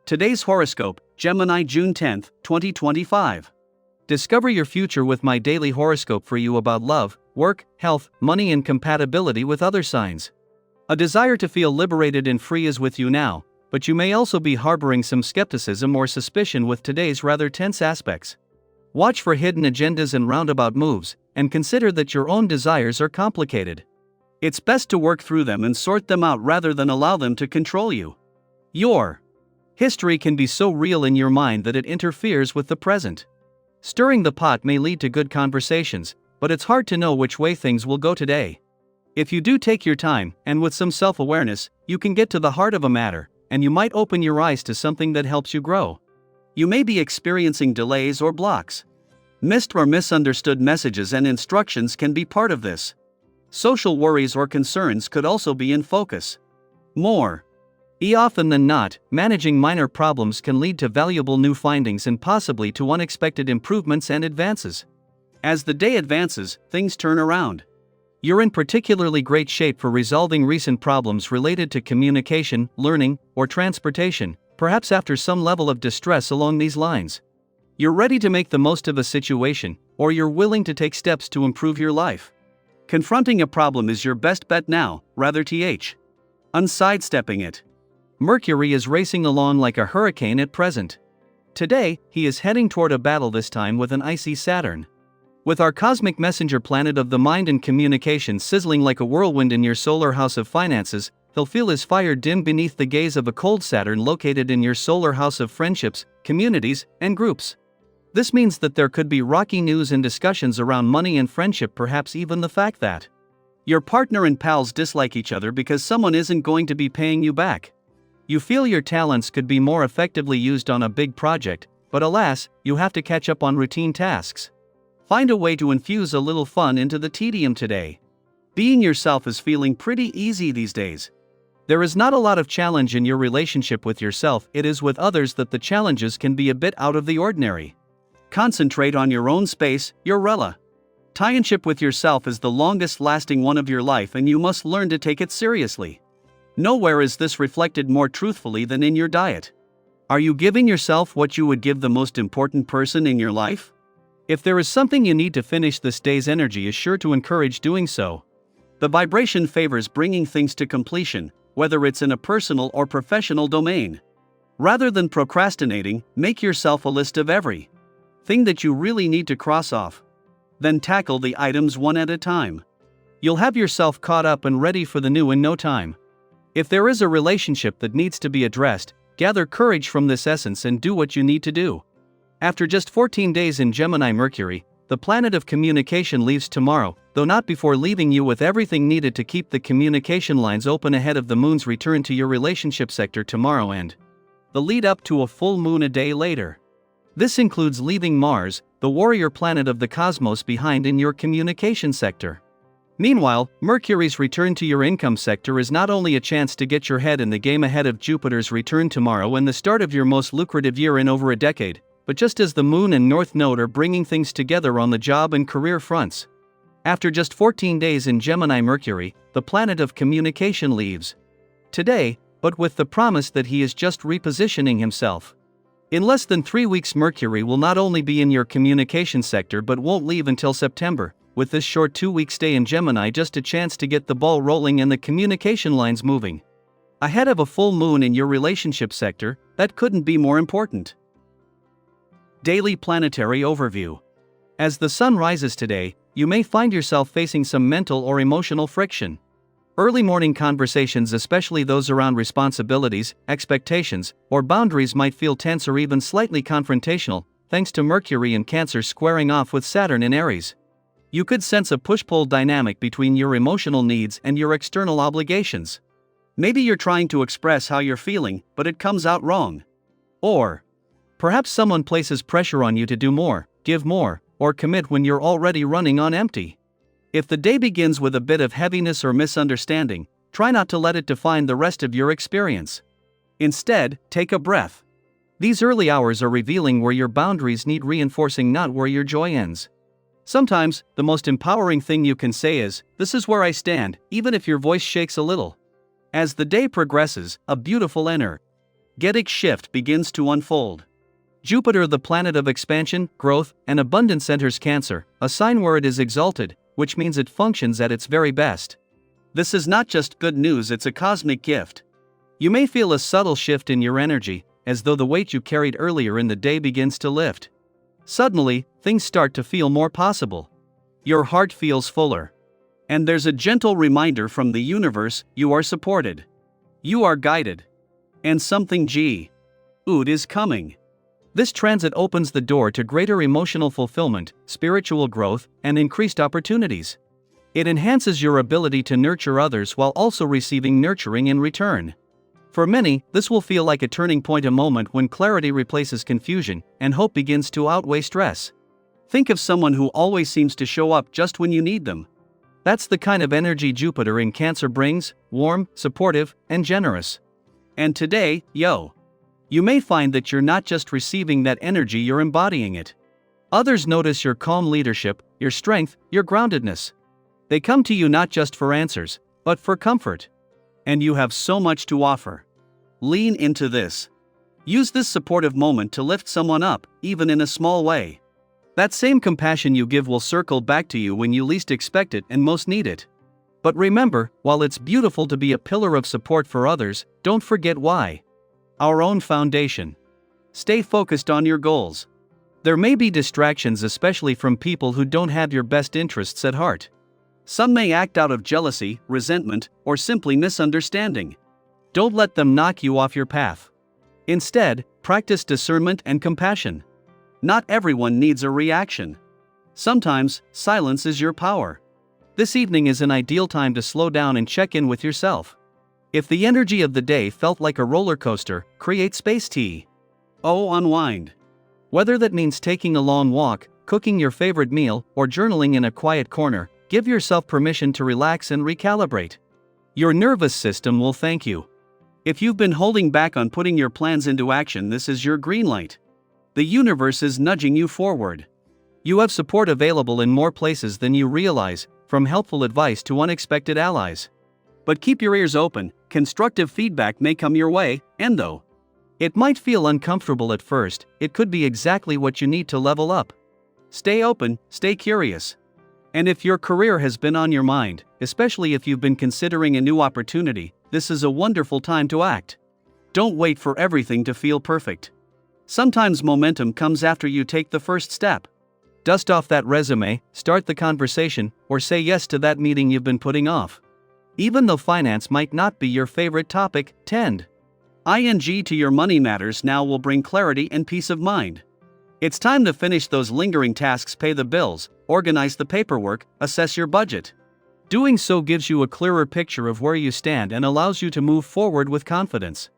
Today's horoscope, Gemini June 10, 2025. Discover your future with my daily horoscope for you about love, work, health, money, and compatibility with other signs. A desire to feel liberated and free is with you now, but you may also be harboring some skepticism or suspicion with today's rather tense aspects. Watch for hidden agendas and roundabout moves, and consider that your own desires are complicated. It's best to work through them and sort them out rather than allow them to control you. Your history can be so real in your mind that it interferes with the present. Stirring the pot may lead to good conversations, but it's hard to know which way things will go today. If you do take your time, and with some self-awareness, you can get to the heart of a matter, and you might open your eyes to something that helps you grow. You may be experiencing delays or blocks. Missed or misunderstood messages and instructions can be part of this. Social worries or concerns could also be in focus. More often than not, managing minor problems can lead to valuable new findings and possibly to unexpected improvements and advances. As the day advances, things turn around. You're in particularly great shape for resolving recent problems related to communication, learning, or transportation, perhaps after some level of distress along these lines. You're ready to make the most of a situation, or you're willing to take steps to improve your life. Confronting a problem is your best bet now, rather unsidestepping it. Mercury is racing along like a hurricane at present. Today, he is heading toward a battle, this time with an icy Saturn. With our cosmic messenger planet of the mind and communication sizzling like a whirlwind in your solar house of finances, he'll feel his fire dim beneath the gaze of a cold Saturn located in your solar house of friendships, communities, and groups. This means that there could be rocky news and discussions around money and friendship, perhaps even the fact that your partner and pals dislike each other because someone isn't going to be paying you back. You feel your talents could be more effectively used on a big project, but alas, you have to catch up on routine tasks. Find a way to infuse a little fun into the tedium today. Being yourself is feeling pretty easy these days. There is not a lot of challenge in your relationship with yourself, it is with others that the challenges can be a bit out of the ordinary. Concentrate on your own space, your relationship with yourself is the longest lasting one of your life, and you must learn to take it seriously. Nowhere is this reflected more truthfully than in your diet. Are you giving yourself what you would give the most important person in your life? If there is something you need to finish, this day's energy is sure to encourage doing so. The vibration favors bringing things to completion, whether it's in a personal or professional domain. Rather than procrastinating, make yourself a list of everything that you really need to cross off. Then tackle the items one at a time. You'll have yourself caught up and ready for the new in no time. If there is a relationship that needs to be addressed, gather courage from this essence and do what you need to do. After just 14 days in Gemini, Mercury, the planet of communication, leaves tomorrow, though not before leaving you with everything needed to keep the communication lines open ahead of the moon's return to your relationship sector tomorrow and the lead up to a full moon a day later. This includes leaving Mars, the warrior planet of the cosmos, behind in your communication sector. Meanwhile, Mercury's return to your income sector is not only a chance to get your head in the game ahead of Jupiter's return tomorrow and the start of your most lucrative year in over a decade, but just as the Moon and North Node are bringing things together on the job and career fronts. After just 14 days in Gemini, Mercury, the planet of communication, leaves today, but with the promise that he is just repositioning himself. In less than 3 weeks, Mercury will not only be in your communication sector but won't leave until September. With this short 2-week stay in Gemini, just a chance to get the ball rolling and the communication lines moving. Ahead of a full moon in your relationship sector, that couldn't be more important. Daily planetary overview. As the sun rises today, you may find yourself facing some mental or emotional friction. Early morning conversations, especially those around responsibilities, expectations, or boundaries, might feel tense or even slightly confrontational, thanks to Mercury in Cancer squaring off with Saturn in Aries. You could sense a push-pull dynamic between your emotional needs and your external obligations. Maybe you're trying to express how you're feeling, but it comes out wrong. Or perhaps someone places pressure on you to do more, give more, or commit when you're already running on empty. If the day begins with a bit of heaviness or misunderstanding, try not to let it define the rest of your experience. Instead, take a breath. These early hours are revealing where your boundaries need reinforcing, not where your joy ends. Sometimes, the most empowering thing you can say is, "This is where I stand," even if your voice shakes a little. As the day progresses, a beautiful energy energetic shift begins to unfold. Jupiter, the planet of expansion, growth, and abundance, enters Cancer, a sign where it is exalted, which means it functions at its very best. This is not just good news, it's a cosmic gift. You may feel a subtle shift in your energy, as though the weight you carried earlier in the day begins to lift. Suddenly, things start to feel more possible. Your heart feels fuller. And there's a gentle reminder from the universe: you are supported. You are guided. And something good is coming. This transit opens the door to greater emotional fulfillment, spiritual growth, and increased opportunities. It enhances your ability to nurture others while also receiving nurturing in return. For many, this will feel like a turning point, a moment when clarity replaces confusion and hope begins to outweigh stress. Think of someone who always seems to show up just when you need them. That's the kind of energy Jupiter in Cancer brings: warm, supportive, and generous. And today, you may find that you're not just receiving that energy, you're embodying it. Others notice your calm leadership, your strength, your groundedness. They come to you not just for answers, but for comfort. And you have so much to offer. Lean into this. Use this supportive moment to lift someone up, even in a small way. That same compassion you give will circle back to you when you least expect it and most need it. But remember, while it's beautiful to be a pillar of support for others, don't forget why. Our own foundation. Stay focused on your goals. There may be distractions, especially from people who don't have your best interests at heart. Some may act out of jealousy, resentment, or simply misunderstanding. Don't let them knock you off your path. Instead, practice discernment and compassion. Not everyone needs a reaction. Sometimes, silence is your power. This evening is an ideal time to slow down and check in with yourself. If the energy of the day felt like a roller coaster, create space. Unwind. Whether that means taking a long walk, cooking your favorite meal, or journaling in a quiet corner, give yourself permission to relax and recalibrate. Your nervous system will thank you. If you've been holding back on putting your plans into action, this is your green light. The universe is nudging you forward. You have support available in more places than you realize, from helpful advice to unexpected allies. But keep your ears open. Constructive feedback may come your way, and though it might feel uncomfortable at first, it could be exactly what you need to level up. Stay open, stay curious. And if your career has been on your mind, especially if you've been considering a new opportunity, this is a wonderful time to act. Don't wait for everything to feel perfect. Sometimes momentum comes after you take the first step. Dust off that resume, start the conversation, or say yes to that meeting you've been putting off. Even though finance might not be your favorite topic, tend to your money matters now will bring clarity and peace of mind. It's time to finish those lingering tasks, pay the bills, organize the paperwork, assess your budget. Doing so gives you a clearer picture of where you stand and allows you to move forward with confidence.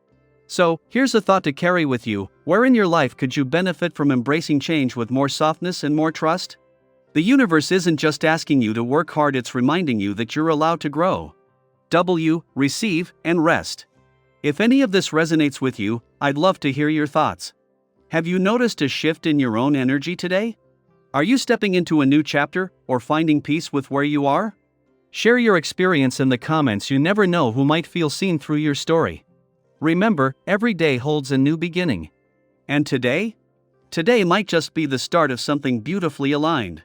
So, here's a thought to carry with you: where in your life could you benefit from embracing change with more softness and more trust? The universe isn't just asking you to work hard, it's reminding you that you're allowed to grow. Receive, and rest. If any of this resonates with you, I'd love to hear your thoughts. Have you noticed a shift in your own energy today? Are you stepping into a new chapter, or finding peace with where you are? Share your experience in the comments. You never know who might feel seen through your story. Remember, every day holds a new beginning. And today? Today might just be the start of something beautifully aligned.